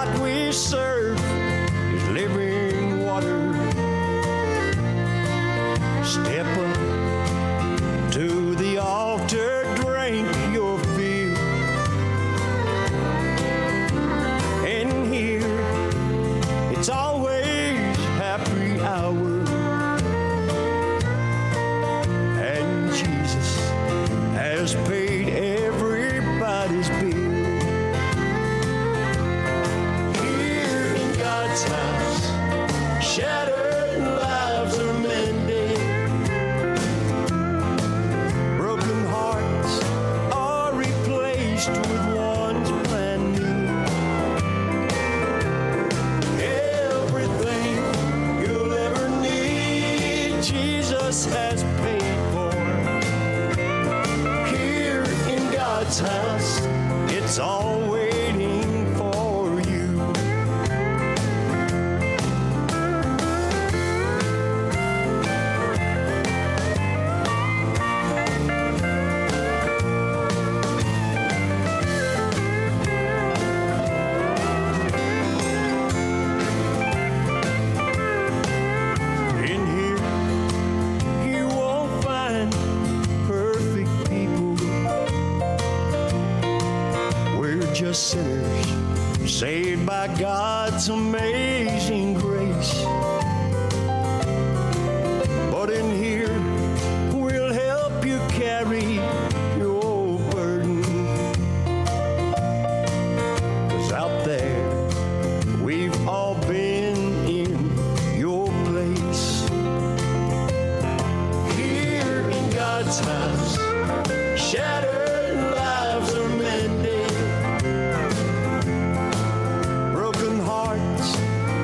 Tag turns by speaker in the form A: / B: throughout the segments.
A: God we serve is living water. Step up to the altar, drink your fill, and here it's always happy hour, and Jesus has paid everybody's bill. Here in God's house, shattered lives are mended, broken hearts are replaced with ones brand new. Everything you'll ever need, Jesus has paid for. Here in God's house, it's all waiting for you. In here, you won't find perfect people. We're just sinners saved by God's amazing grace. But in here, we'll help you carry your burden. 'Cause out there, we've all been in your place. Here in God's house, shattered lives are mended, broken hearts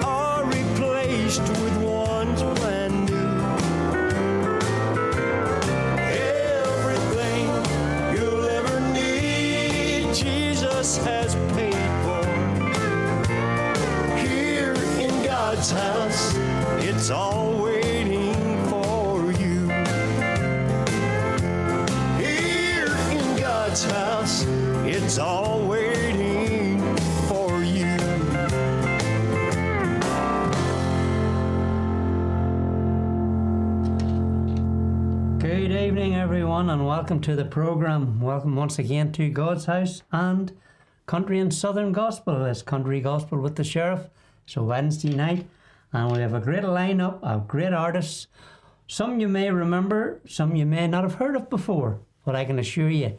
A: are replaced with ones brand new. Everything you'll ever need, Jesus has paid for. Here in God's house, it's all waiting for you. Here in God's house, it's all waiting for you.
B: Good evening, everyone, and welcome to the program. Welcome once again to God's House and Country and Southern Gospel. It's Country Gospel with the Sheriff. It's a Wednesday night, and we have a great lineup of great artists. Some you may remember, some you may not have heard of before, but I can assure you,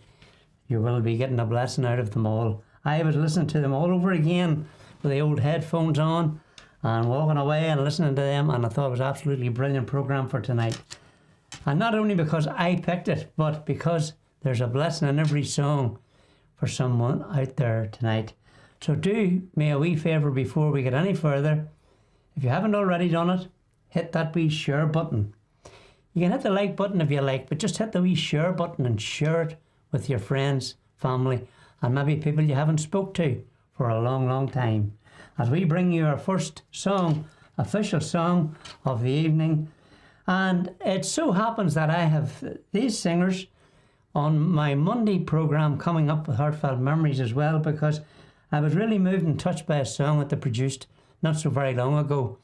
B: you will be getting a blessing out of them all. I was listening to them all over again with the old headphones on and walking away and listening to them, and I thought it was absolutely brilliant program for tonight. And not only because I picked it, but because there's a blessing in every song for someone out there tonight. So do me a wee favour before we get any further. If you haven't already done it, hit that wee share button. You can hit the like button if you like, but just hit the wee share button and share it with your friends, family, and maybe people you haven't spoke to for a long, long time. As we bring you our first song, official song of the evening. And it so happens that I have these singers on my Monday program coming up with Heartfelt Memories as well, because I was really moved and touched by a song that they produced not so very long ago.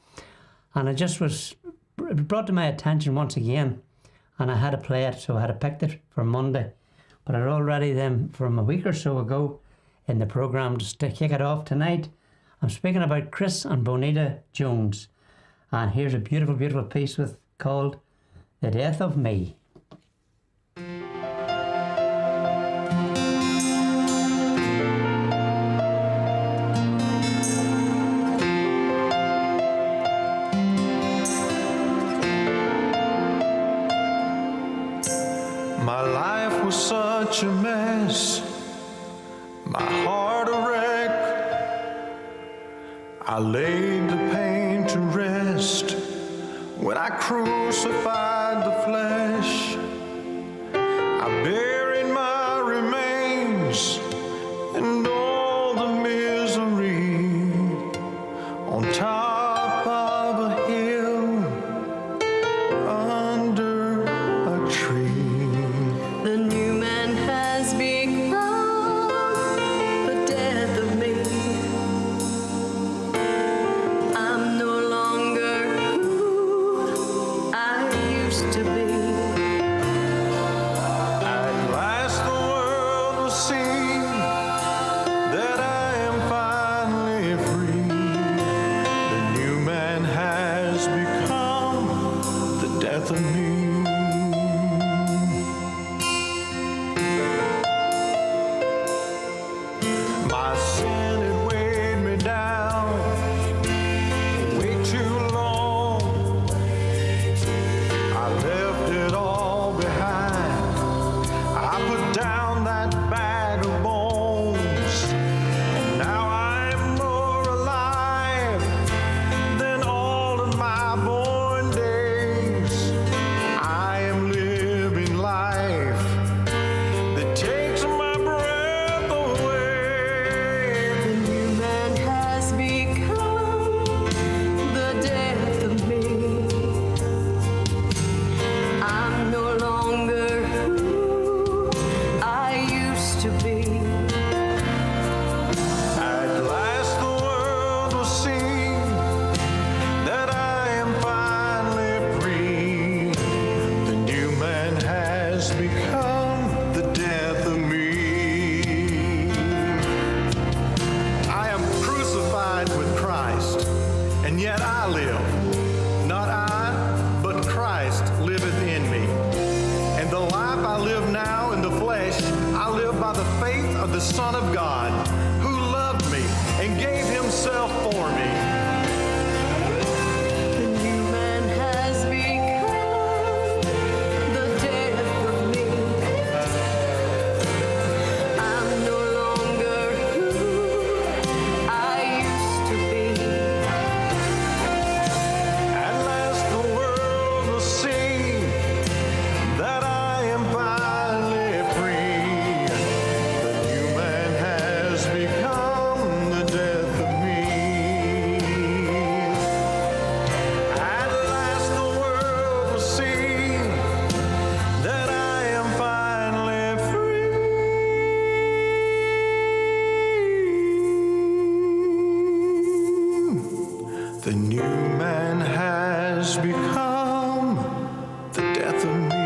B: And it just was brought to my attention once again, and I had to play it, so I had to pick it for Monday. But I'd already then, from a week or so ago in the program, just to kick it off tonight, I'm speaking about Chris and Bonita Jones. And here's a beautiful, beautiful piece called The Death of Me.
C: My life was such a mess, my heart a wreck. I laid the pain to rest when I crucified the flesh. I buried my remains and all the misery on top of a hill under a tree.
D: The new man has become the death of me.
C: death of me. My sin had weighed me down way too long. I left it all behind. I put down that bag of bones, and now I'm more alive than all of my born days. I am living life that takes my breath away.
D: The new man has become the death of me. I'm no longer who I used to be.
C: At last the world will see that I am finally free. The new man has become the death of me. I am crucified with Christ, and yet I live. Not I, but Christ liveth in me. And the life I live now in the flesh, I live by the faith of the Son of God, who loved me and gave himself for me.
D: The new man has become the death of me. I'm no longer who I used to be.
C: At last the world will see that I am finally free. The new man has become the death of me. At last the world will see that I am finally free. The new man has become the death of me.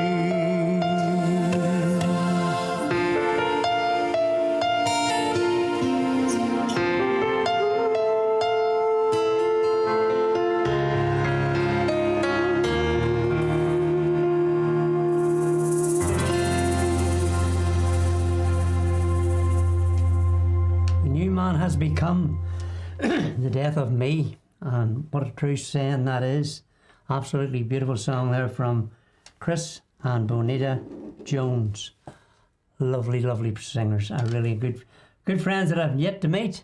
B: The new man has become the death of me. And what a true saying that is. Absolutely beautiful song there from Chris and Bonita Jones. Lovely, lovely singers. Are really good friends that I've yet to meet.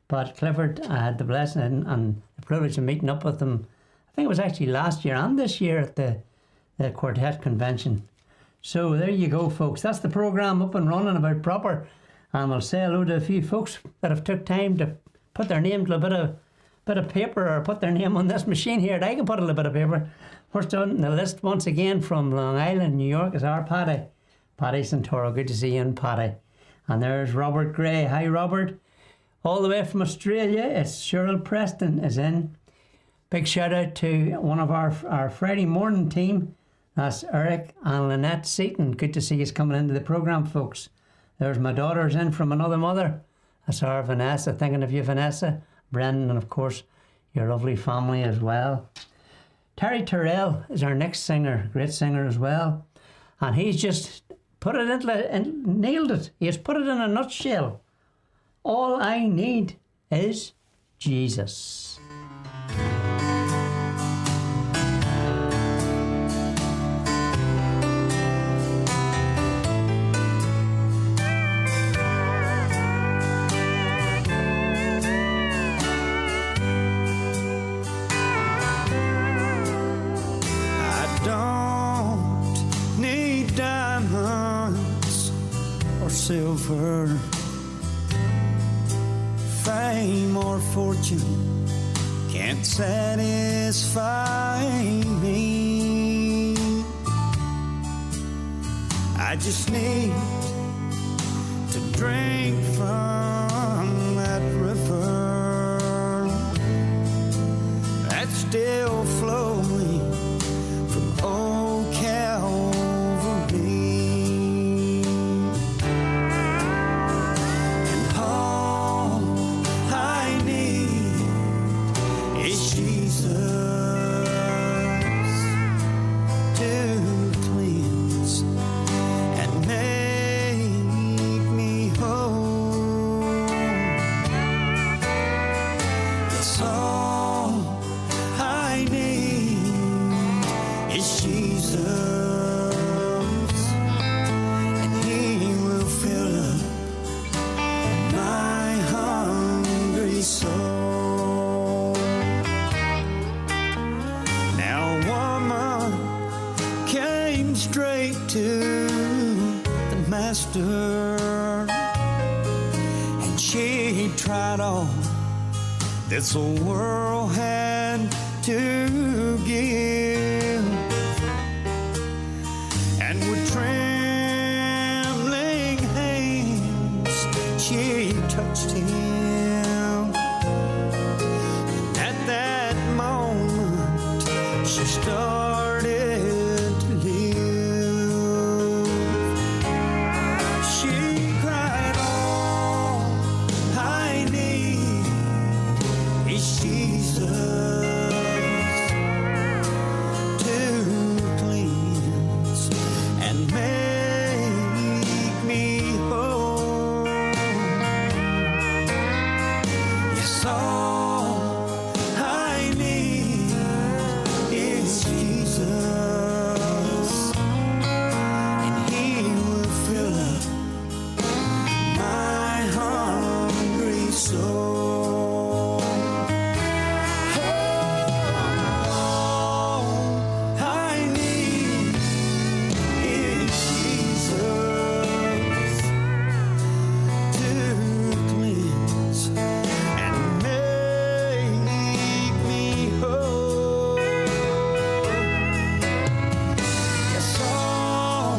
B: But Clifford, I had the blessing and the privilege of meeting up with them. I think it was actually last year and this year at the Quartet Convention. So there you go, folks. That's the programme up and running about proper. And we'll say hello to a few folks that have took time to put their name to a bit of paper, or put their name on this machine here. I can put a little bit of paper. First on the list, once again, from Long Island, New York, is our Paddy. Paddy Santoro. Good to see you, Paddy. And there's Robert Gray. Hi, Robert. All the way from Australia, it's Cheryl Preston is in. Big shout out to one of our Friday morning team. That's Eric and Lynette Seaton. Good to see you coming into the programme, folks. There's my daughter's in from another mother. That's our Vanessa. Thinking of you, Vanessa. Brendan, and of course, your lovely family as well. Terry Terrell is our next singer. Great singer as well. And he's just put it and nailed it. He has put it in a nutshell. All I need is Jesus.
A: Silver, fame or fortune can't satisfy me. I just need to drink from that river that's still flowing from old Calvary. cried all this old world had to give, and with trembling hands she touched him. And at that moment she started to live. She cried, all I need is Jesus to cleanse and make me whole. Yes, all I need is Jesus, and He will fill up my hungry soul. All I need is Jesus to cleanse and make me whole. Yes, all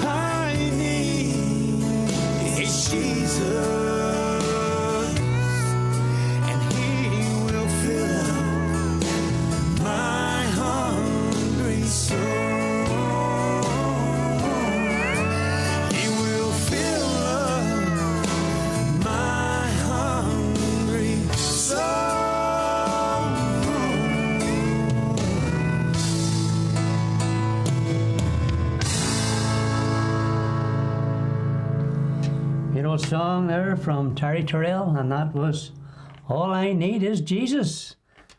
A: I need is Jesus, and He will fill up my hungry soul. He will fill up my hungry soul.
B: You know, a song there from Terry Terrell, and that was All I Need is Jesus.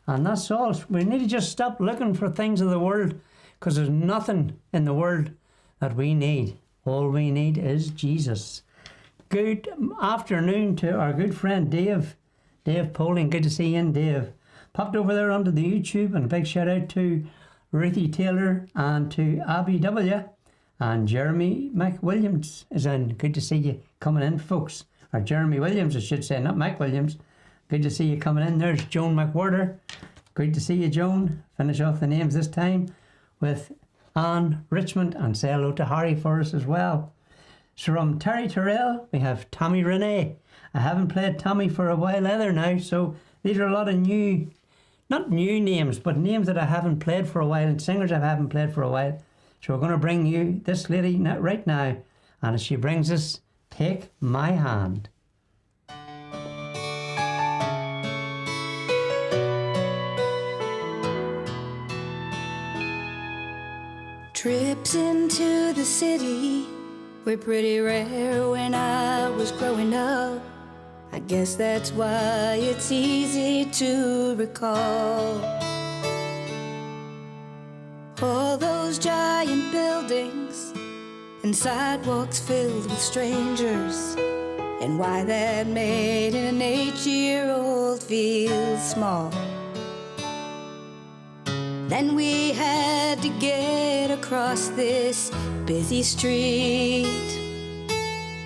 B: And that's all. We need to just stop looking for things of the world, because there's nothing in the world that we need. All we need is Jesus. Good afternoon to our good friend Dave Poling. Good to see you in, Dave. Popped over there onto the YouTube, and a big shout out to Ruthie Taylor and to Abby W. And Jeremy McWilliams is in. Good to see you coming in, folks. Or Jeremy Williams, I should say, not McWilliams. Good to see you coming in. There's Joan McWhirter. Good to see you, Joan. Finish off the names this time with Anne Richmond, and say hello to Harry for us as well. So from Terry Terrell, we have Tommy Renee. I haven't played Tommy for a while either now, so these are a lot of new, not new names, but names that I haven't played for a while, and singers I haven't played for a while. So we're going to bring you this lady right now, and as she brings us, Take My Hand.
E: Trips into the city were pretty rare when I was growing up. I guess that's why it's easy to recall all those giant buildings and sidewalks filled with strangers, and why that made an 8-year-old feel small. Then we had to get across this busy street.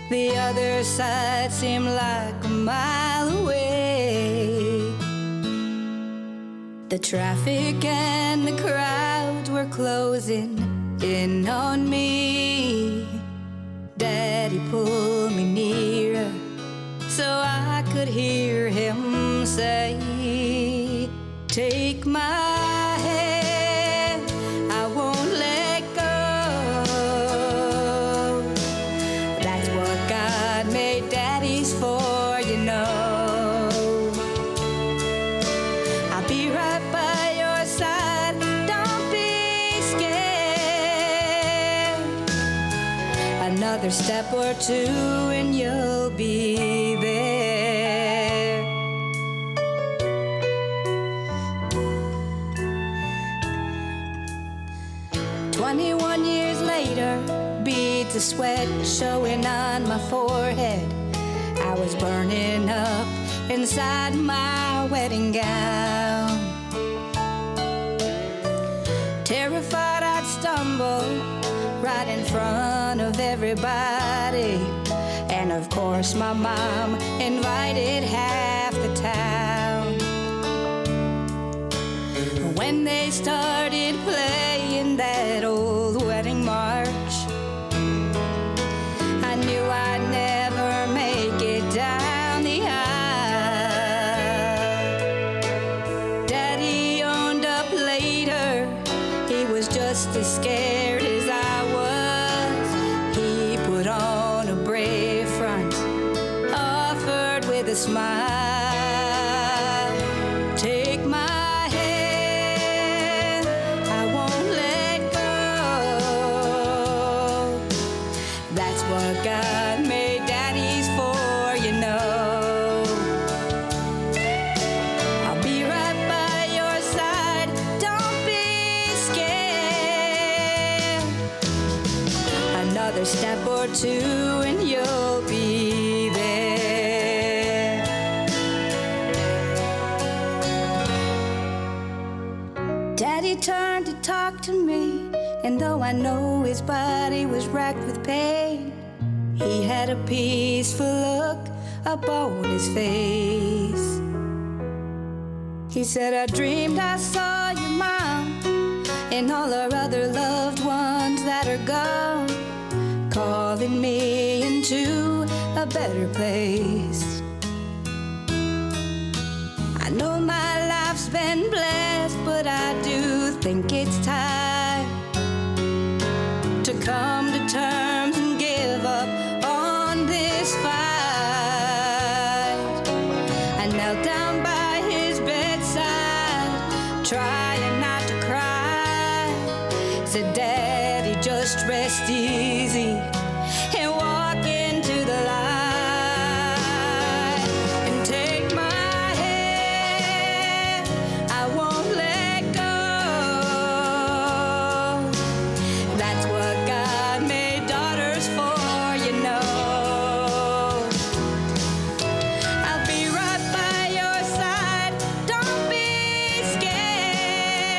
E: The other side seemed like a mile away. The traffic and the crowds were closing in on me. Daddy pulled me nearer so I could hear him say, "Take my hand, I won't let go." That's what God made daddies for, you know. I'll be right by your side, don't be scared. Another step or two and you'll be there. 21 years later, beads of sweat showing on my forehead. I was burning up inside my wedding gown. Terrified I'd stumble right in front of everybody, and Of course, my mom invited half the town. When they started playing that old wedding march, I knew I'd never make it down the aisle. Daddy owned up later, he was just as scared as I was. He put on a brave front, offered with a smile, take my hand, I won't let go. That's what God made daddies for, you know. I'll be right by your side, don't be scared. Another step or two and you'll be there. Daddy turned to talk to me, and though I know his body was racked with pain, he had a peaceful look upon his face. He said, I dreamed I saw your mom and all our other loved ones that are gone, calling me into a better place. I know my life's been blessed, but I do think it's time to come to terms and give up on this fight. I knelt down by his bedside, trying not to cry. Said, Daddy, just rest easy and walk into the light and take my hand, I won't let go. That's what God made daughters for, you know. I'll be right by your side, don't be scared.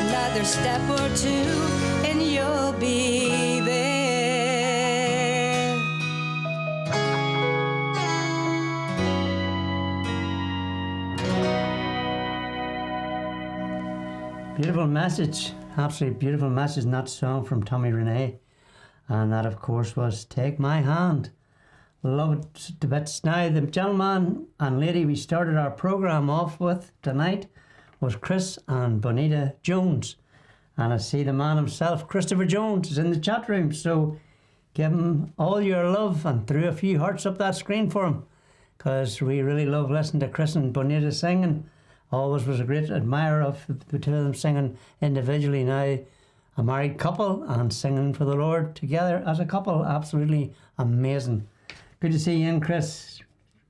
E: Another step or two and you'll be there.
B: Beautiful message, absolutely beautiful message in that song from Tommy Renee. And that, of course, was Take My Hand. Love it to bits. Now, the gentleman and lady we started our programme off with tonight was Chris and Bonita Jones. And I see the man himself, Christopher Jones, is in the chat room. So give him all your love and throw a few hearts up that screen for him, because we really love listening to Chris and Bonita singing. Always was a great admirer of the two of them singing individually. Now a married couple and singing for the Lord together as a couple. Absolutely amazing. Good to see you in, Chris.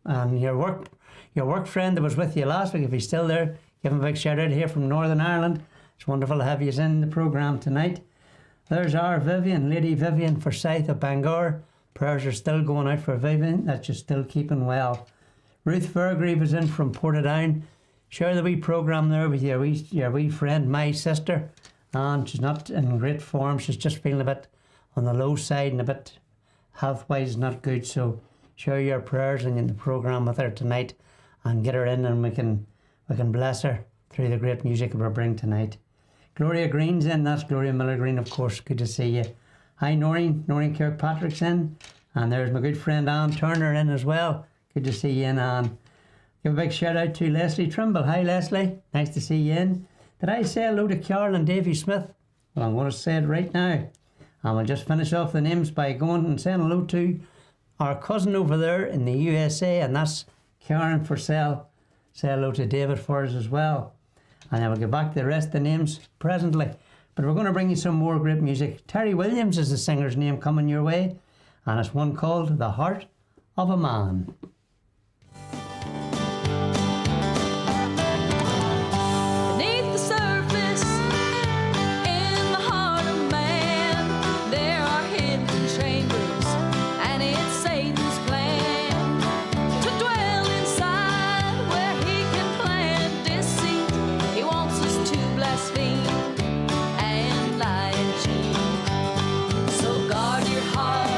B: And your work friend that was with you last week, if he's still there, give him a big shout out here from Northern Ireland. It's wonderful to have you in the programme tonight. There's our Vivian, Lady Vivian Forsyth of Bangor. Prayers are still going out for Vivian, that you're still keeping well. Ruth Fairgrieve is in from Portadown. Share the wee programme there with your wee friend, my sister. And she's not in great form. She's just feeling a bit on the low side and a bit health-wise not good. So share your prayers and in the programme with her tonight and get her in, and we can bless her through the great music that we bring tonight. Gloria Green's in. That's Gloria Miller Green, of course. Good to see you. Hi, Noreen Kirkpatrick's in. And there's my good friend Ann Turner in as well. Good to see you in, Ann. Give a big shout out to Leslie Trimble. Hi, Leslie. Nice to see you in. Did I say hello to Carol and Davy Smith? Well, I'm going to say it right now. And we'll just finish off the names by going and saying hello to our cousin over there in the USA, and that's Karen Purcell. Say hello to David for us as well. And I will get back to the rest of the names presently. But we're going to bring you some more great music. Terry Williams is the singer's name coming your way, and it's one called The Heart of a Man.
D: Beneath the surface, in the heart of man, there are hidden chambers, and it's Satan's plan to dwell inside where he can plant deceit. He wants us to blaspheme and lie and cheat. So guard your heart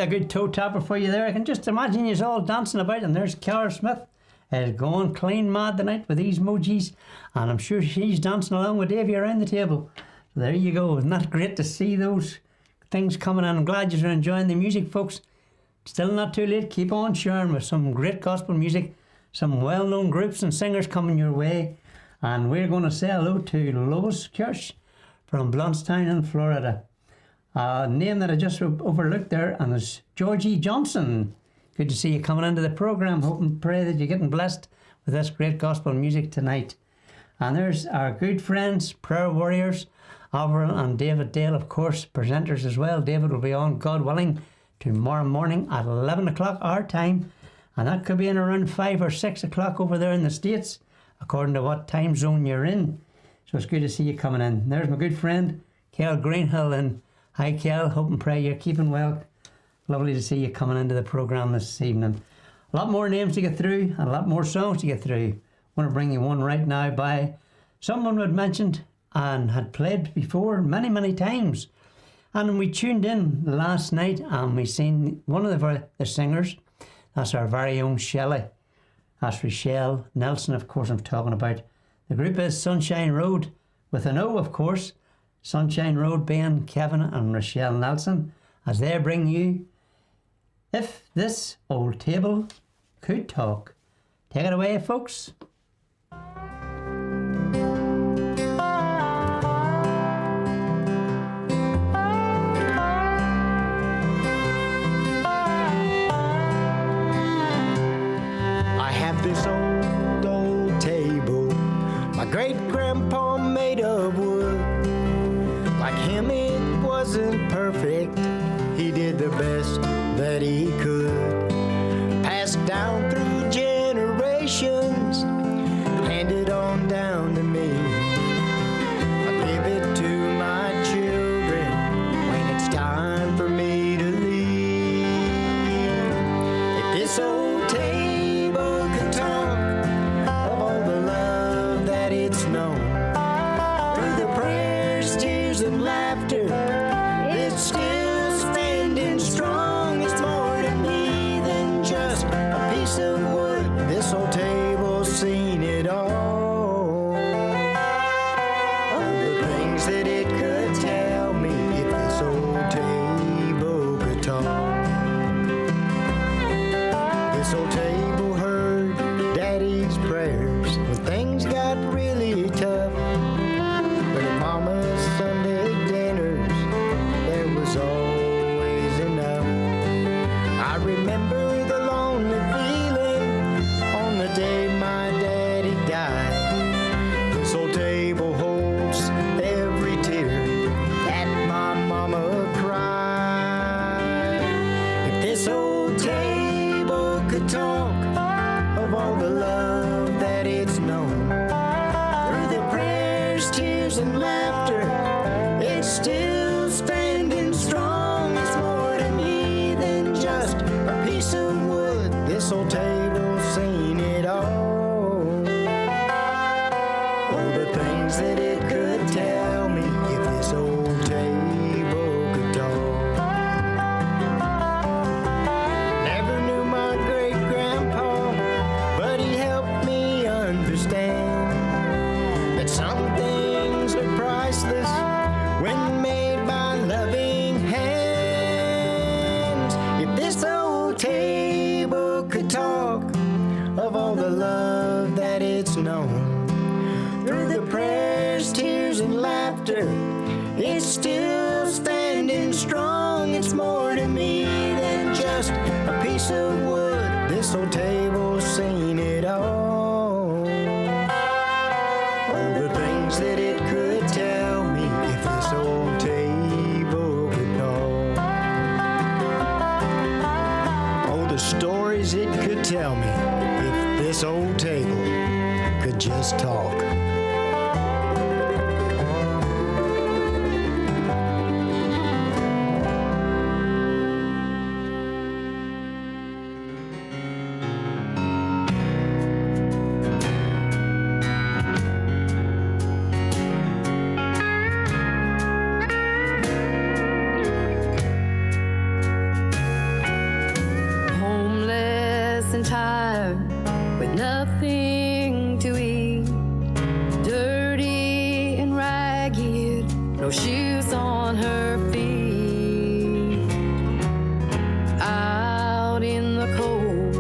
B: a good toe tapper for you there. I can just imagine you all dancing about, and there's Cara Smith is going clean mad tonight with these emojis, and I'm sure she's dancing along with Davey around the table. So there you go. Isn't that great to see those things coming in? I'm glad you're enjoying the music, folks. Still not too late. Keep on sharing with some great gospel music, some well-known groups and singers coming your way. And we're going to say hello to Lois Kirsch from Blountstown in Florida. A name that I just overlooked there, and it's Georgie Johnson. Good to see you coming into the programme. Hope and pray that you're getting blessed with this great gospel music tonight. And there's our good friends, prayer warriors, Avril and David Dale, of course, presenters as well. David will be on, God willing, tomorrow morning at 11 o'clock our time. And that could be in around 5 or 6 o'clock over there in the States, according to what time zone you're in. So it's good to see you coming in. There's my good friend, Kel Greenhill. And hi, Kel. Hope and pray you're keeping well. Lovely to see you coming into the programme this evening. A lot more names to get through and a lot more songs to get through. I want to bring you one right now by someone we'd mentioned and had played before many, many times. And we tuned in last night and we seen one of the singers. That's our very own Shelley. That's Rochelle Nelson, of course, I'm talking about. The group is Sunshine Road, with an O, of course. Sunshine Road being Kevin and Rochelle Nelson, as they bring you If This Old Table Could Talk. Take it away, folks.
A: This old table my great-grandpa made of wood. Like him, it wasn't perfect. He did the best that he could. Passed down through generations, handed on down to me. I give it to my children when it's time for me to leave. If this old table could talk of all the love that it's known, through the prayers, tears, and laughter, it's still standing strong. It's more to me than just a piece of wood. This old table's seen it all. All the things that it could tell me if this old table could talk. This old table heard Daddy's prayers when things got really tough. But at Mama's Sunday dinners, there was always enough. I remember the lonely feeling on the day my daddy died. This old table holds every tear that my mama cried. If this old table could talk of all the love that it's known, through the prayers, tears, and laughter, it's still standing strong. It's more to me than just a piece of wood. This old table's seen it all. Oh, the things that it could tell me if this old table could talk. Never knew my great-grandpa, but he helped me understand that some things are priceless when made by loving hands. If this old table could talk of all the love that it's known, through the prayers, tears, and laughter, it's still standing strong. It's more to me than just a piece of wood. This old table's seen it all. All the things that it could tell me if this old table could talk. Oh, the stories it could tell me if this old table could just talk.
E: nothing to eat, dirty and ragged, no shoes on her feet. Out in the cold,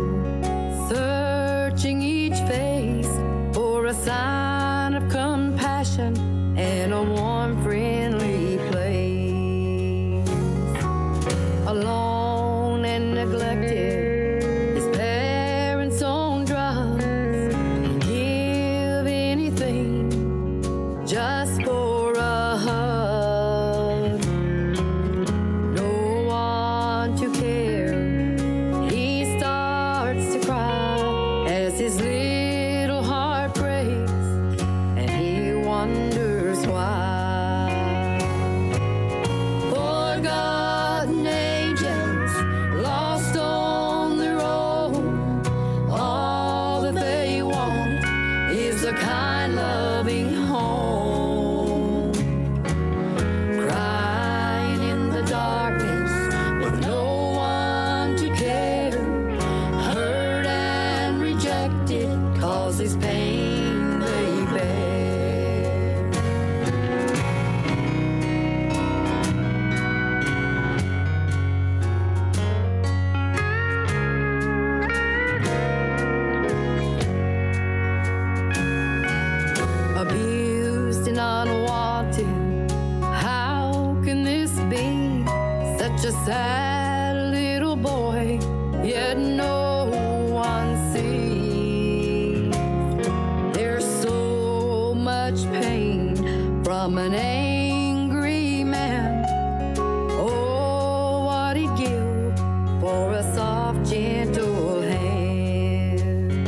E: searching each face for a sign of compassion and a warm, friendly place. Alone and neglected, his parents own drugs, he'd give anything just for a hug. No one to care, he starts to cry as his little heart breaks, and he wonders why. Forgotten angels, lost on their own, all that they want is a kind, loving home. Crying in the darkness with no one to care, hurt and rejected causes pain they bear. Abused and unwanted, how can this be? Such a sad little boy, yet no one sees. There's so much pain from an angry man. Oh, what he'd give for a soft, gentle hand.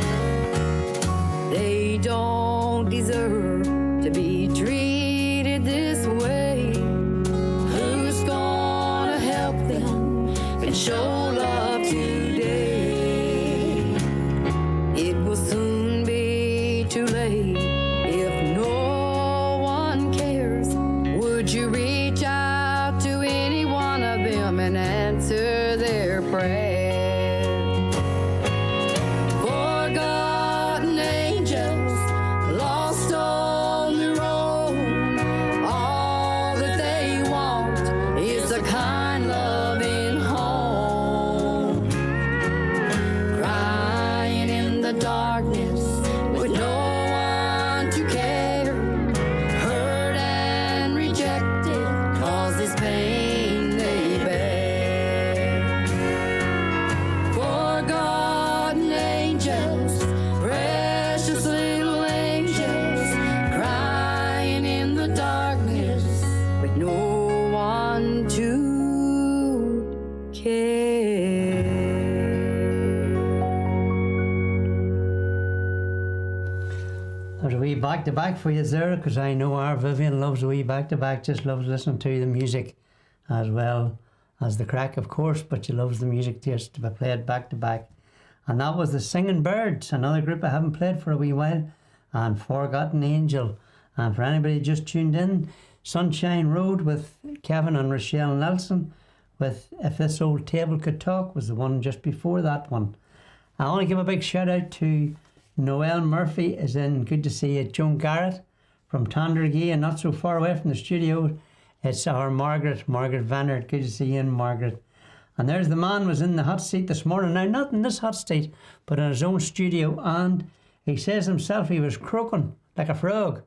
E: They don't deserve to be treated this way. Who's gonna help them and show love today? It will soon be too late if no one cares. Would you reach out to any one of them and answer their prayer? Forgotten angels, lost on their own, all that they want is a kind, loving home. Crying in the darkness with no one to care, hurt and rejected causes pain they bear. Forgotten angels, precious little angels, crying in the darkness with no one to care.
B: There's a wee back to back for you there, because I know our Vivian loves a wee back to back, just loves listening to the music as well as the crack, of course, but she loves the music just to be played back to back. And that was the Singing Birds, another group I haven't played for a wee while, and Forgotten Angel. And for anybody just tuned in, Sunshine Road with Kevin and Rochelle Nelson with If This Old Table Could Talk was the one just before that one. I want to give a big shout out to Noel Murphy is in. Good to see you. Joan Garrett from Tandragee, and not so far away from the studio, it's our Margaret Vannert. Good to see you in, Margaret. And there's the man was in the hot seat this morning. Now, not in this hot seat, but in his own studio, and he says himself he was croaking like a frog.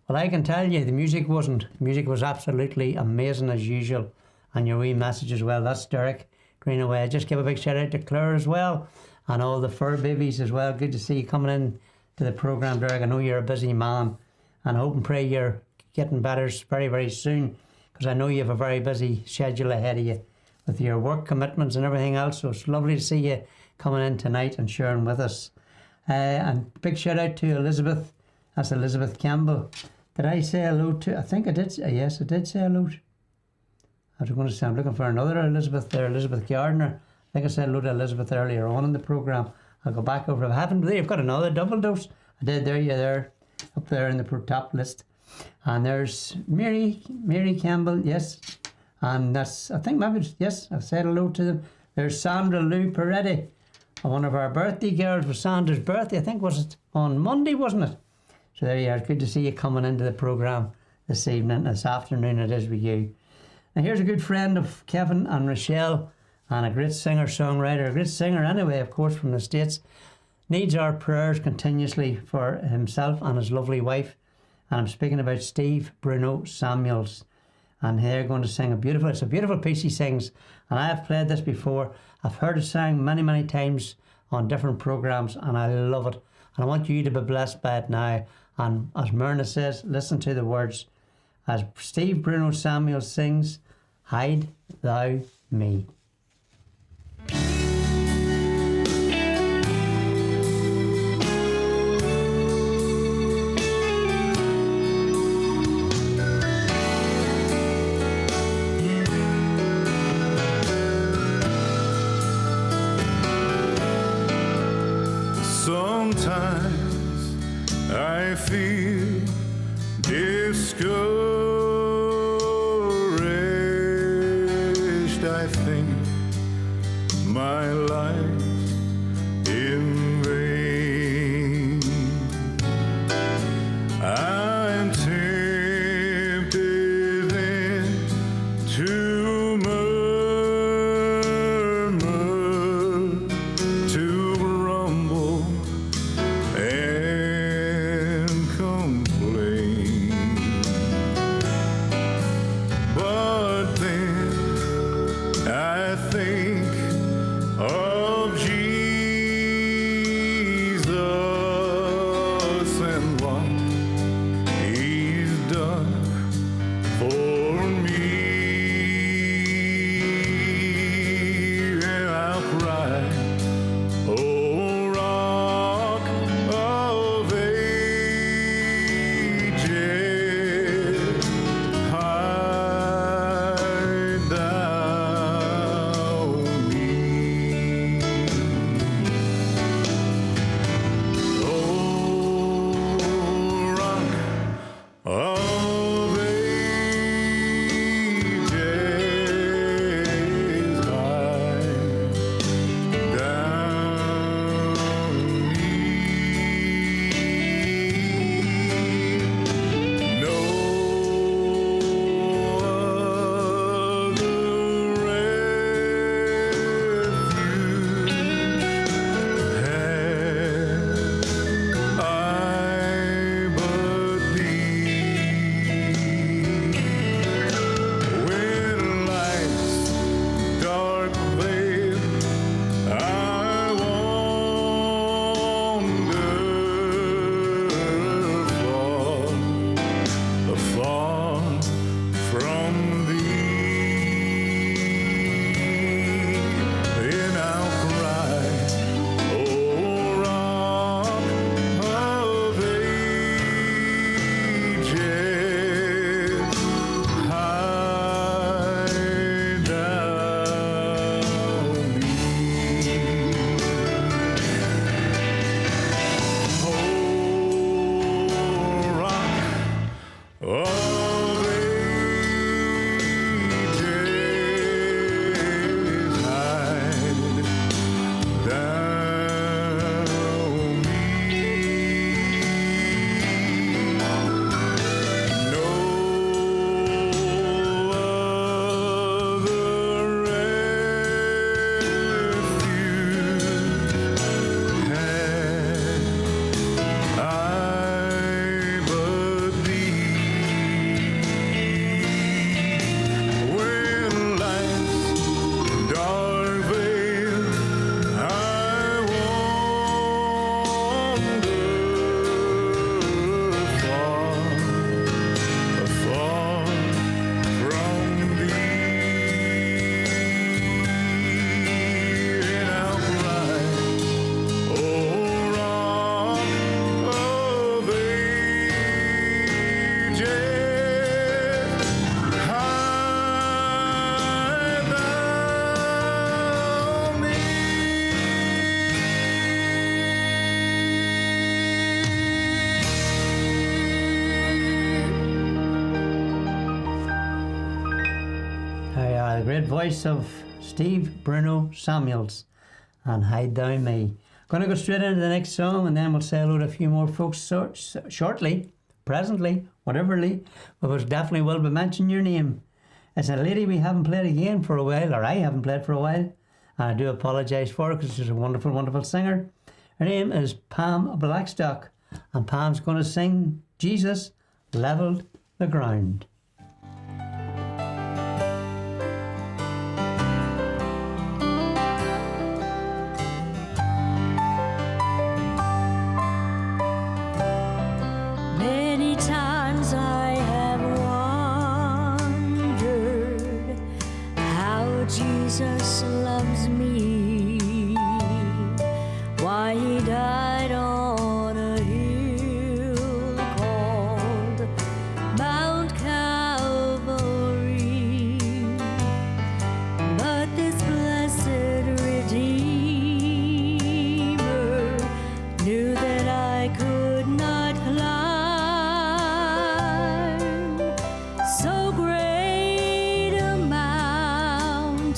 B: Well, I can tell you, the music wasn't. The music was absolutely amazing as usual. And your wee message as well. That's Derek Greenaway. Just give a big shout out to Claire as well, and all the fur babies as well. Good to see you coming in to the programme, Derek. I know you're a busy man, and I hope and pray you're getting better very, very soon, because I know you have a very busy schedule ahead of you with your work commitments and everything else. So it's lovely to see you coming in tonight and sharing with us. And big shout out to Elizabeth. That's Elizabeth Campbell. Did I say hello to? I think I did. Yes, I did say hello. I was going to say I'm looking for another Elizabeth there, Elizabeth Gardner. I think I said hello to Elizabeth earlier on in the programme. I'll go back over. If I haven't, you've got another double dose. I did. There you there, up there in the top list. And there's Mary Campbell. Yes, and that's, I think maybe, yes, I've said hello to them. There's Sandra Lou Peretti. one of our birthday girls was Sandra's birthday. I think was it on Monday, wasn't it? So there you are. It's good to see you coming into the programme this evening, this afternoon it is with you. Now here's a good friend of Kevin and Rochelle, and a great singer-songwriter, a great singer anyway, of course, from the States. Needs our prayers continuously for himself and his lovely wife. And I'm speaking about Steve Bruno Samuels. And they're going to sing it's a beautiful piece he sings. And I have played this before. I've heard it sang many, many times on different programmes, and I love it. And I want you to be blessed by it now. And as Myrna says, listen to the words as Steve Bruno Samuels sings, Hide Thou Me.
C: Sometimes I feel discouraged. I think my life's in vain. I'm tempted then to murmur, to grumble and complain. But then I think of Jesus and what He's done for me, and I'll cry, oh rock of ages, hide thou me. Oh rock of ages, hide thou me. No other refuge have I but thee. When life's dark veil I wander far from thee, and I'll cry, oh rock of ages, hide thou me. Oh rock of ages, hide thou me. No other refuge have I but thee. When life's dark veil I wander far from thee, and I'll cry, oh rock of ages, hide thou me.
B: The great voice of Steve Bruno Samuels. and Hide Thou Me. Going to go straight into the next song, and then we'll say hello to a few more folks shortly, presently, whateverly, but we definitely will be mentioning your name. It's a lady we haven't played again for a while, or I haven't played for a while, and I do apologise for it because she's a wonderful, wonderful singer. Her name is Pam Blackstock, and Pam's going to sing Jesus Levelled the Ground.
E: Many times I have wondered how Jesus loves me, why he died on a hill called Mount Calvary. But this blessed Redeemer knew that I could not climb so great a mountain,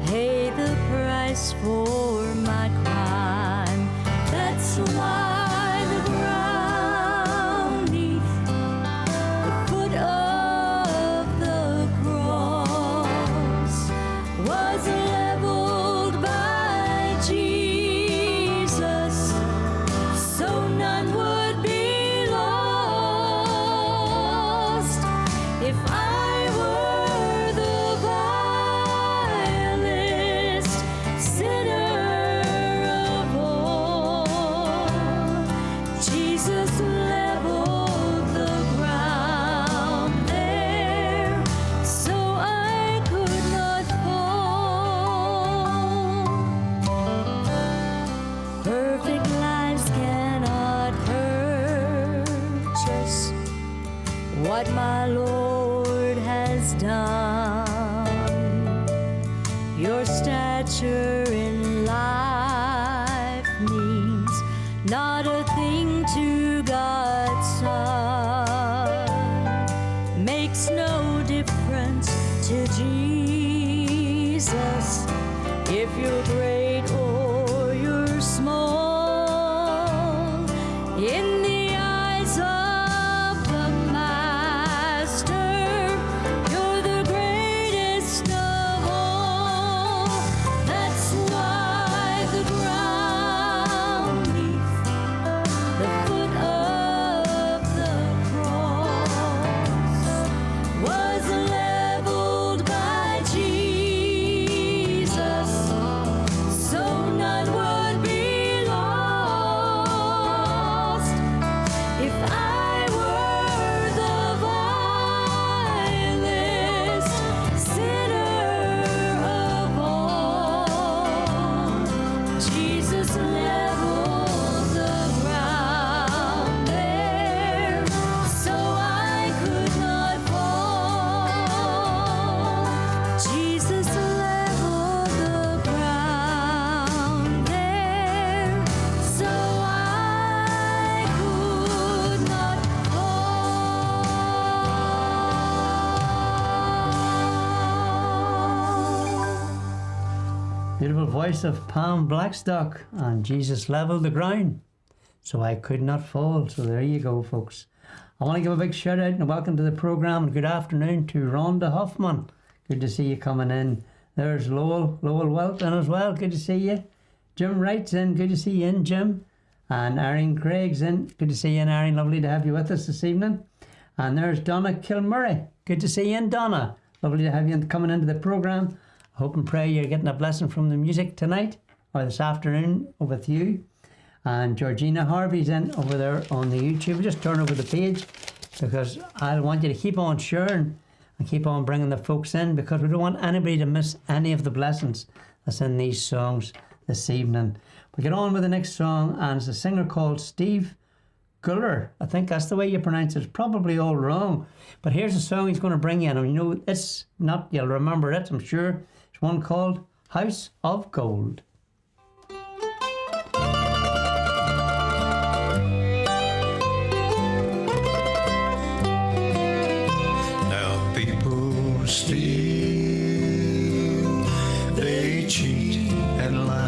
E: pay the price for my crime. That's why the ground neath the foot of the cross was leveled by Jesus, so none would be lost. If I were the vilest sinner of all, Jesus leveled the ground there, so I could not fall. Perfect lives cannot purchase what my Lord has done. Your stature in life means not a thing to God's Son. Makes no difference to Jesus if you're great or you're small. In the eyes of the Master, you're the greatest of all. That's why the ground beneath the foot of the cross was leveled by Jesus, so none would be lost. If I were the vilest sinner of all, Jesus leveled the ground there, so I could not fall. Jesus leveled the ground there, so I could not fall.
B: Beautiful voice of Pam Blackstock, and Jesus Levelled the Ground, so I could not fall. So there you go, folks. I want to give a big shout out and welcome to the programme and good afternoon to Rhonda Hoffman. Good to see you coming in. There's Lowell Welton as well. Good to see you. Jim Wright's in. Good to see you in, Jim. And Erin Craig's in. Good to see you in, Erin. Lovely to have you with us this evening. And there's Donna Kilmurray. Good to see you in, Donna. Lovely to have you coming into the programme. I hope and pray you're getting a blessing from the music tonight or this afternoon with you. And Georgina Harvey's in over there on the YouTube. Just turn over the page because I want you to keep on sharing and keep on bringing the folks in, because we don't want anybody to miss any of the blessings that's in these songs this evening. We get on with the next song, and it's a singer called Steve Guller. I think that's the way you pronounce it. It's probably all wrong, but here's a song he's going to bring you in. And you know, it's not, you'll remember it, I'm sure. It's one called House of Gold.
C: Now people steal, they cheat and lie.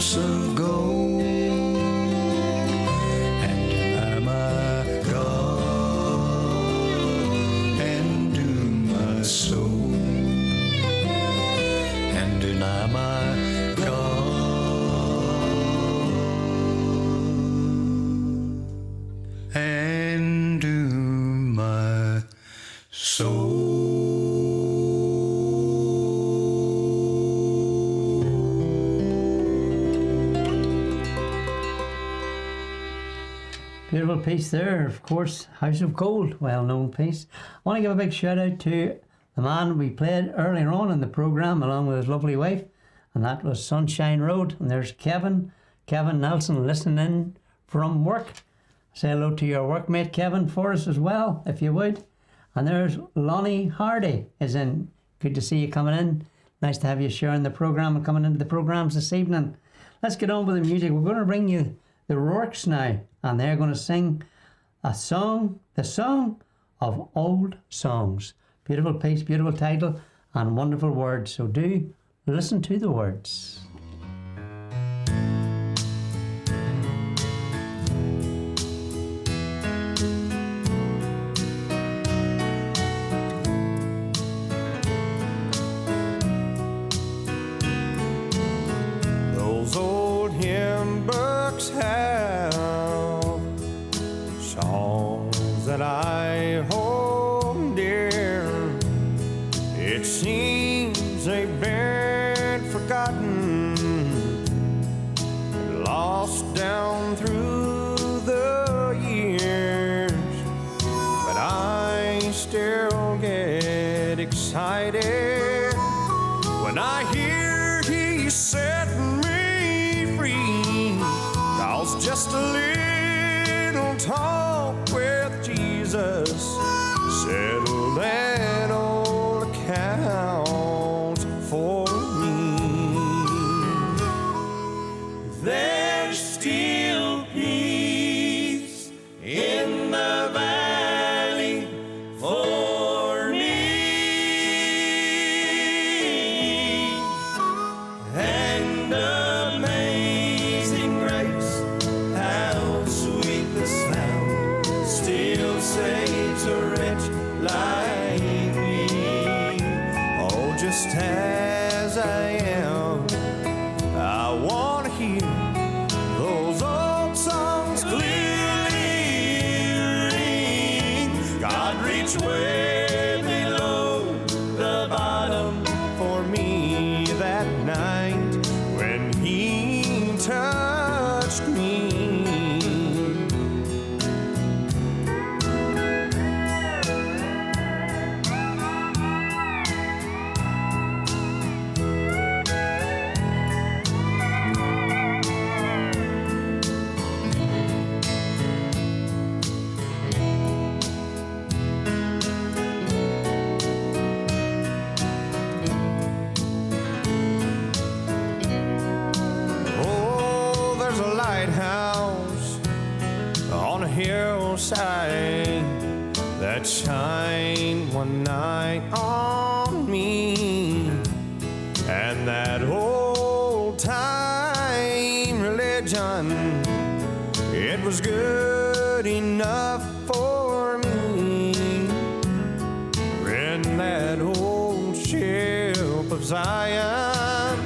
A: house of gold, and I'm a God, and do my soul, and I'm a God, and do my soul.
B: Beautiful piece there, of course, House of Gold, well-known piece. I want to give a big shout out to the man we played earlier on in the programme along with his lovely wife, and that was Sunshine Road. And there's Kevin Nelson listening in from work. Say hello to your workmate Kevin for us as well, if you would. And there's Lonnie Hardy is in. Good to see you coming in. Nice to have you sharing the programme and coming into the programmes this evening. Let's get on with the music. We're going to bring you the Rourkes now, and they're going to sing a song, the song of old songs. Beautiful piece, beautiful title, and wonderful words. So do listen to the words.
C: Those old hymn books have songs that I hold dear. It seems they've been forgotten, lost down through the years, but I still get excited when I hear he set me free. 'Cause just a little talk with Jesus settled that old account for me. There's still peace in the valley for me, and amazing grace, how sweet the sound, still saves a wretch like me. Oh, just as I am, I want to hear those old songs clearly ring. God reached way below the bottom for me that night when he touched me. Oh, there's a lighthouse on a hillside that shined one night on me, and that old time religion, it was good enough for me. When that old ship of Zion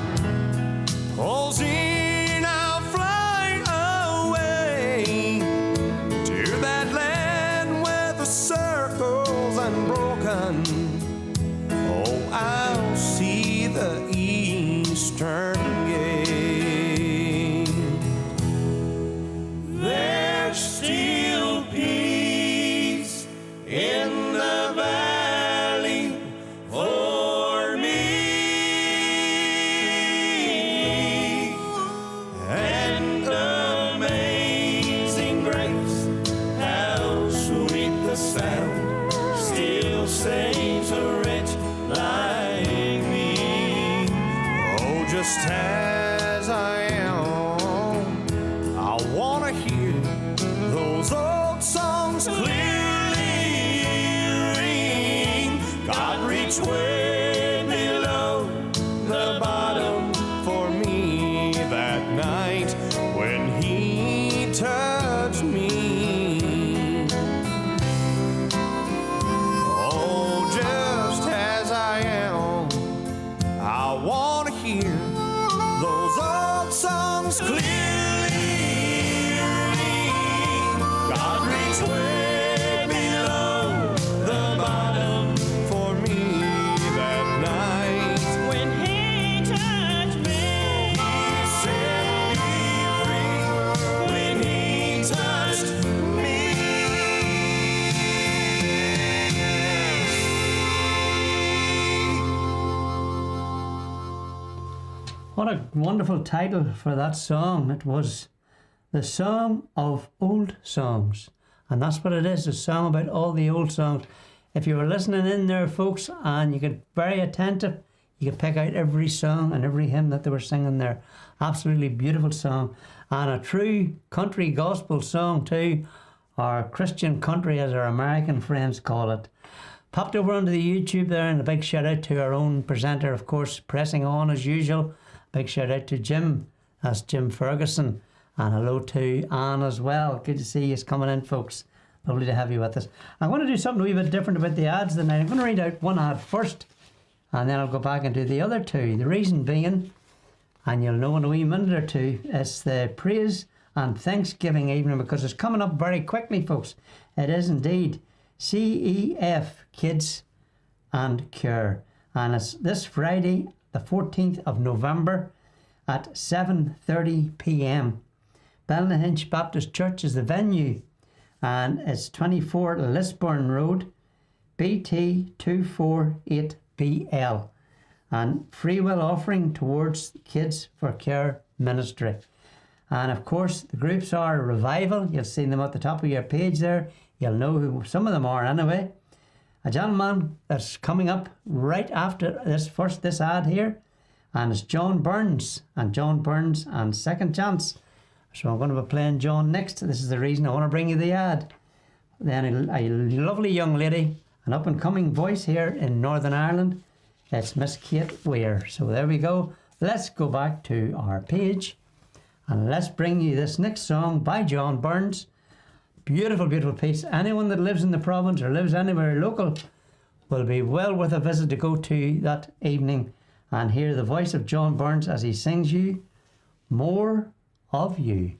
C: pulls in, I'll fly away to that land where the circle's unbroken. Oh, I'll see the eastern gate. There's still peace in the valley for me, and amazing grace, how sweet the sound, still saves a wretch like me. Oh, just as I am, I want to hear those old songs clearly ring. God reached way below the bottom for me that night.
F: songs clearly ring. God reached way below the bottom for me that night.
G: When He touched me,
F: He set me free when He touched me.
B: What a wonderful title for that song. It was the Song of Old Songs. And that's what it is, a song about all the old songs. If you were listening in there, folks, and you get very attentive, you could pick out every song and every hymn that they were singing there. Absolutely beautiful song. And a true country gospel song too, or Christian country as our American friends call it. Popped over onto the YouTube there, and a big shout out to our own presenter, of course, pressing on as usual. Big shout out to Jim, that's Jim Ferguson, and hello to Anne as well. Good to see you coming in, folks. Lovely to have you with us. I'm going to do something a wee bit different about the ads tonight. I'm going to read out one ad first, and then I'll go back and do the other two. The reason being, and you'll know in a wee minute or two, it's the praise and Thanksgiving evening, because it's coming up very quickly, folks. It is indeed CEF Kids and Cure, and it's this Friday, the 14th of November at 7:30 p.m. Ballynahinch Baptist Church is the venue, and it's 24 Lisburn Road, BT 248BL, and free will offering towards Kids for Care Ministry. And of course, the groups are Revival. You've seen them at the top of your page there. You'll know who some of them are anyway. A gentleman that's coming up right after this ad here, and it's John Burns and Second Chance. So I'm going to be playing John next. This is the reason I want to bring you the ad. Then a lovely young lady, an up and coming voice here in Northern Ireland. It's Miss Kate Weir. So there we go. Let's go back to our page, and let's bring you this next song by John Burns. Beautiful, beautiful piece. Anyone that lives in the province or lives anywhere local will be well worth a visit to go to that evening and hear the voice of John Burns as he sings you More of You.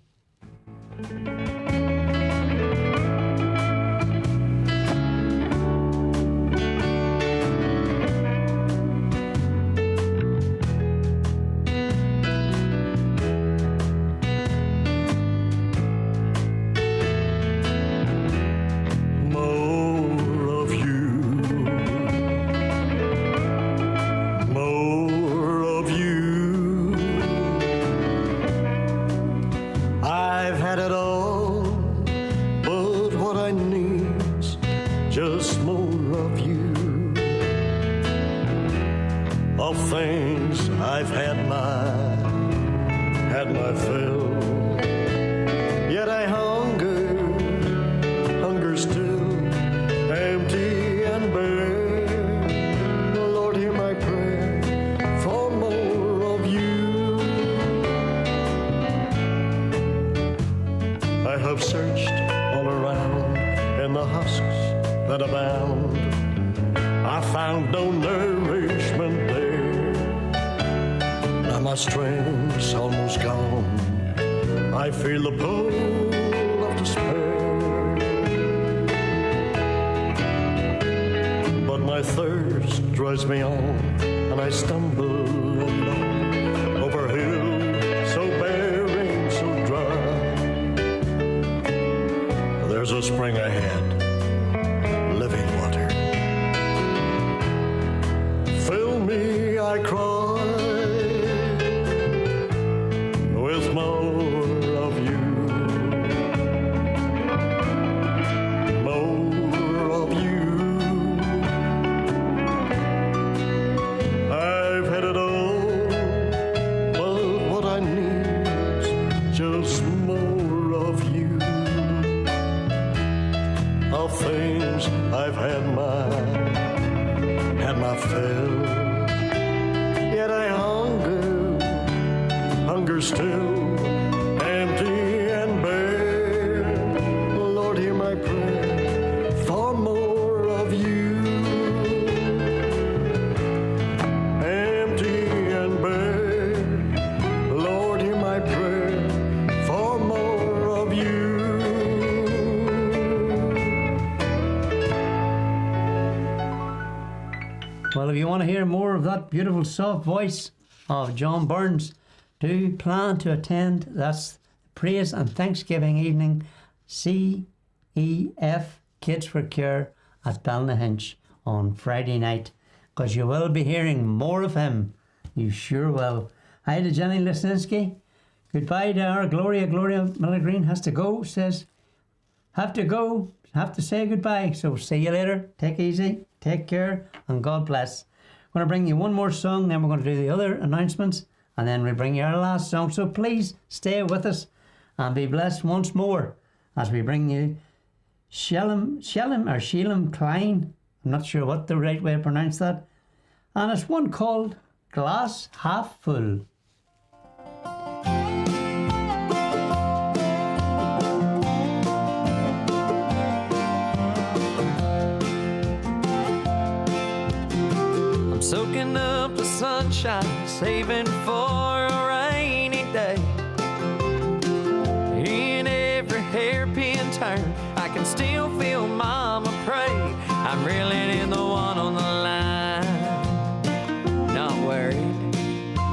B: want to hear more of that beautiful soft voice of John Burns, do plan to attend. That's Praise and Thanksgiving evening, CEF Kids for Cure at Ballynahinch on Friday night, because you will be hearing more of him. You sure will. Hi to Jenny Lisinski. Goodbye to our Gloria. Gloria Milligreen has to go, says, have to say goodbye. So see you later. Take easy, take care, and God bless. I'm going to bring you one more song, then we're going to do the other announcements, and then we'll bring you our last song. So please stay with us and be blessed once more as we bring you Shellam Klein. I'm not sure what the right way to pronounce that. And it's one called Glass Half Full.
H: I'm soaking up the sunshine, saving for a rainy day. In every hairpin turn, I can still feel Mama pray. I'm reeling in the one on the line, not worried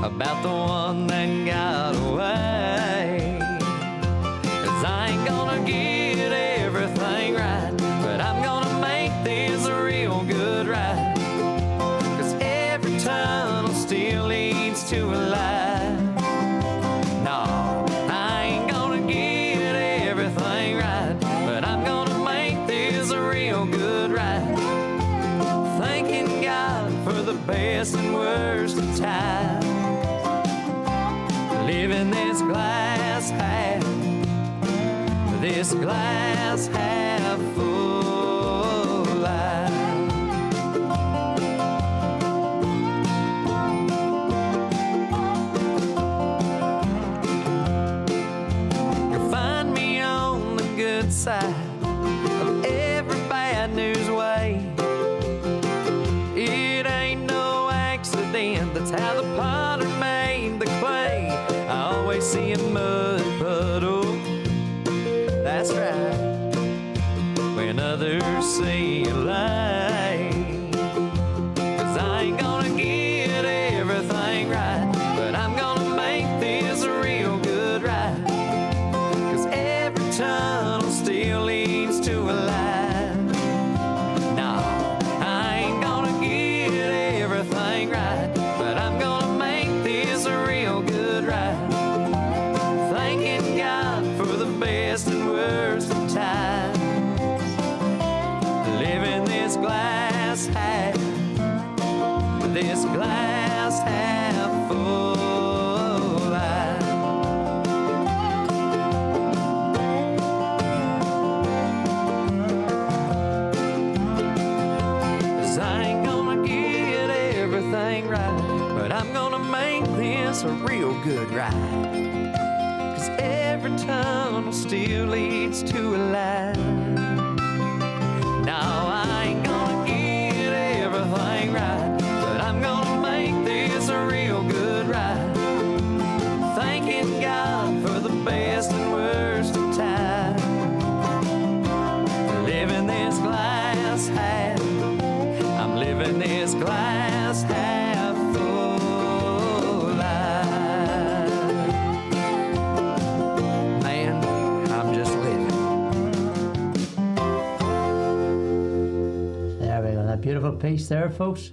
H: about the one that got away. 'Cause I ain't gonna get everything right, but I'm gonna make this a real good ride. Tunnel still leads to a light. No, I ain't gonna get everything right, but I'm gonna make this a real good ride. Thanking God for the best and worst of times. Living this glass half full life. Side of every bad news way. It ain't no accident, that's how the potter made the clay. I always see a mud puddle, that's right, when others see a light. 'Cause I ain't gonna get everything right, but I'm gonna make this a real good ride. 'Cause every tunnel still leads to a light. No, I ain't gonna get everything right, but I'm gonna make this a real good ride. Thanking God for the best and worst of times. Living this glass half full life. Right, but I'm gonna make this a real good ride. 'Cause every tunnel still leads to a light. Now I ain't gonna get everything right, but I'm gonna make this a real good ride. Thanking God for the best and worst of time. Living this glass half, I'm living this glass half full life. Man, I'm just living.
B: There we go, that beautiful piece there, folks.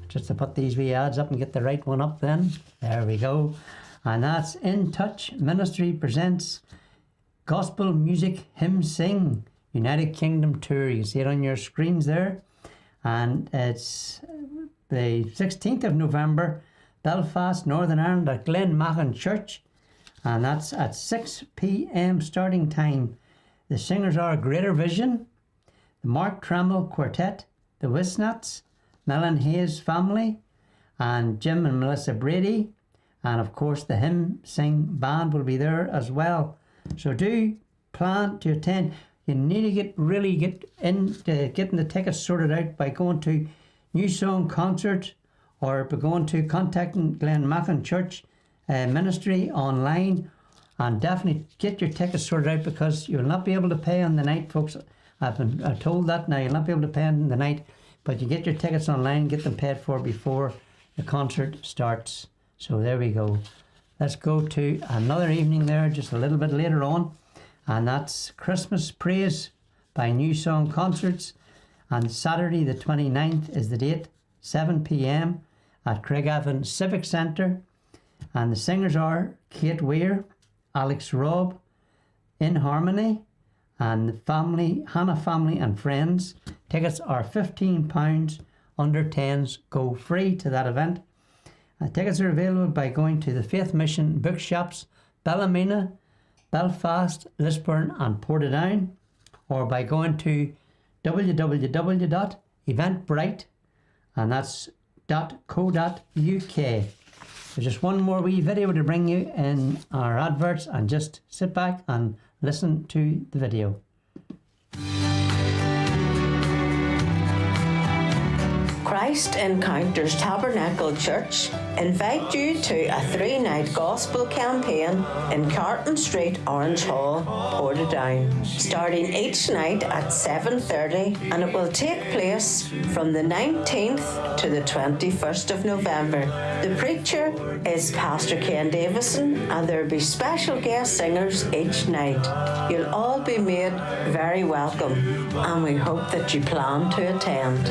B: Just to put these wee ads up and get the right one up then. There we go. And that's In Touch Ministry presents Gospel Music Hymn Sing United Kingdom Tour. You see it on your screens there. And it's the 16th of November, Belfast, Northern Ireland at Glenmahon Church. And that's at 6 p.m. starting time. The singers are Greater Vision, the Mark Trammell Quartet, the Wisnats, Melon Hayes Family, and Jim and Melissa Brady. And of course the Hymn Sing Band will be there as well. So do plan to attend. You need to get getting the tickets sorted out by going to New Song Concert or by going to contacting Glenmahon Church Ministry online, and definitely get your tickets sorted out, because you'll not be able to pay on the night, folks. I've been told that now. You'll not be able to pay on the night But you get your tickets online, get them paid for before the concert starts. So there we go. Let's go to another evening there just a little bit later on. And that's Christmas Praise by New Song Concerts. And Saturday the 29th is the date, 7 p.m. at Craigavon Civic Centre. And the singers are Kate Weir, Alex Robb, In Harmony, and the family, Hannah Family and Friends. Tickets are £15. Under 10s go free to that event. Tickets are available by going to the Faith Mission bookshops, Ballymena, Belfast, Lisburn and Portadown, or by going to www.eventbrite, and that's .co.uk. There's just one more wee video to bring you in our adverts, and just sit back and listen to the video.
I: Christ Encounters Tabernacle Church invite you to a 3-night gospel campaign in Carton Street, Orange Hall, Portadown, starting each night at 7:30, and it will take place from the 19th to the 21st of November. The preacher is Pastor Ken Davison, and there will be special guest singers each night. You'll all be made very welcome, and we hope that you plan to attend.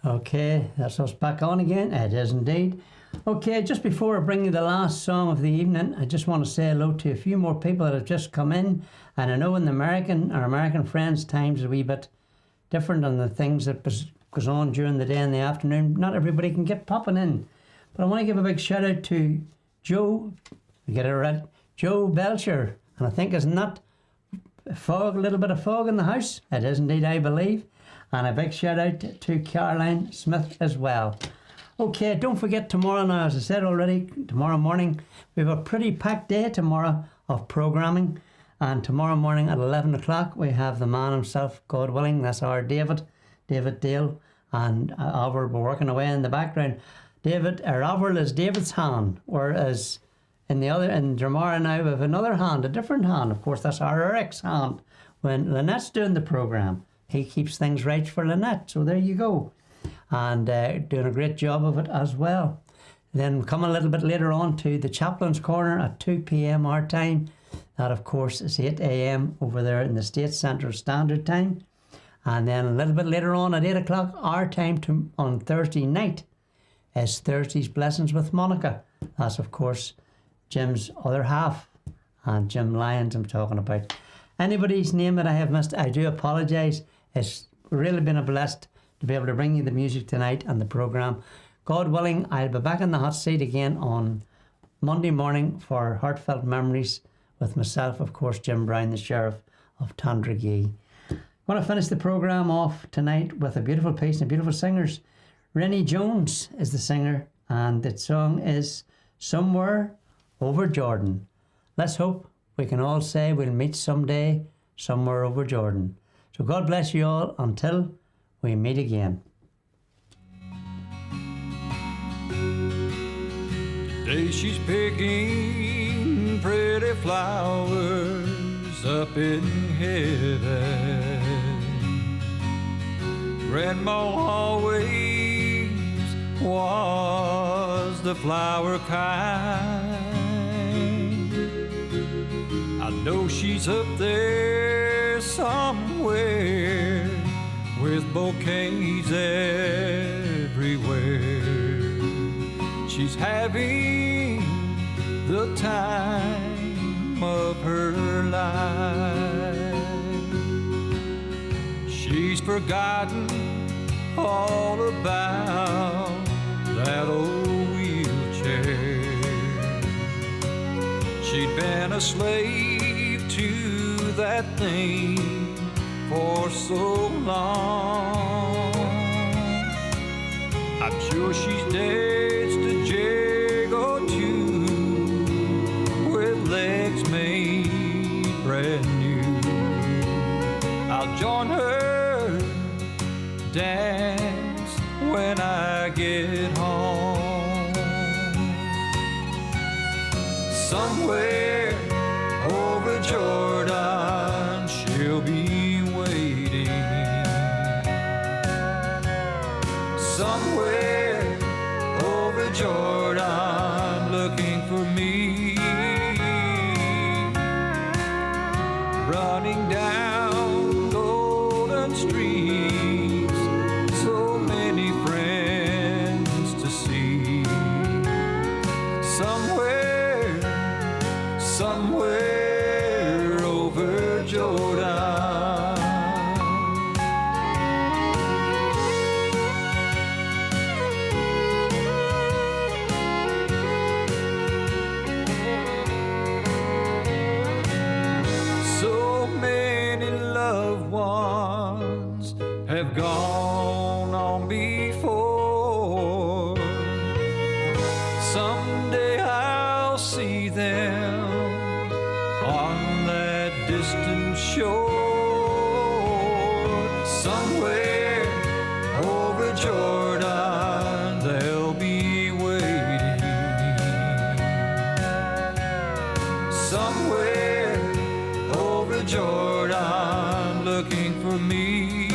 B: Okay, that's us back on again. It is indeed. Okay, just before I bring you the last song of the evening, I just want to say hello to a few more people that have just come in. And I know in the our American friends, times are a wee bit different on the things that goes on during the day and the afternoon. Not everybody can get popping in. But I want to give a big shout out to Joe, get it right, Joe Belcher. And I think, isn't that fog, a little bit of fog in the house? It is indeed, I believe. And a big shout out to Caroline Smith as well. Okay, don't forget tomorrow now, as I said already, tomorrow morning, we have a pretty packed day tomorrow of programming. And tomorrow morning at 11 o'clock, we have the man himself, God willing, that's our David Dale. And Avril will be working away in the background. Avril is David's hand, whereas in Dramara now we have another hand, a different hand. Of course, that's our Eric's hand. When Lynette's doing the programme, he keeps things right for Lynette, so there you go. And doing a great job of it as well. Then come a little bit later on to the Chaplain's Corner at 2 p.m. our time. That, of course, is 8 a.m. over there in the State Central Standard Time. And then a little bit later on at 8 o'clock our time on Thursday night is Thursday's Blessings with Monica. That's, of course, Jim's other half. And Jim Lyons I'm talking about. Anybody's name that I have missed, I do apologise. It's really been a blessed to be able to bring you the music tonight and the programme. God willing, I'll be back in the hot seat again on Monday morning for Heartfelt Memories with myself, of course, Jim Brown, the Sheriff of Tandragee. I want to finish the programme off tonight with a beautiful piece and beautiful singers. Rennie Jones is the singer, and the song is Somewhere Over Jordan. Let's hope we can all say we'll meet someday somewhere over Jordan. So God bless you all until we meet again.
F: Today she's picking pretty flowers up in heaven. Grandma always was the flower kind. I know she's up there somewhere with bouquets everywhere. She's having the time of her life. She's forgotten all about that old wheelchair. She'd been a slave to that thing for so long. I'm sure she's danced a jig or two with legs made brand new. I'll join her dance when I get home. Somewhere over Jordan she'll be somewhere over Jordan looking for me, running down golden streets, so many friends to see. Somewhere over Jordan. So many loved ones have gone on before. Someday I'll see them on that distant shore. Somewhere over Jordan they'll be waiting. Somewhere over Jordan looking for me,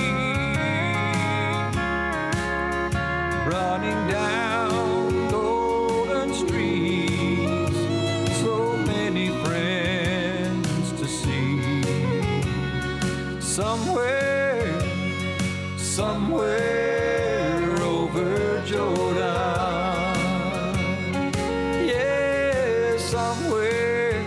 F: running down golden streets, so many friends to see. Somewhere over Jordan. Yeah, somewhere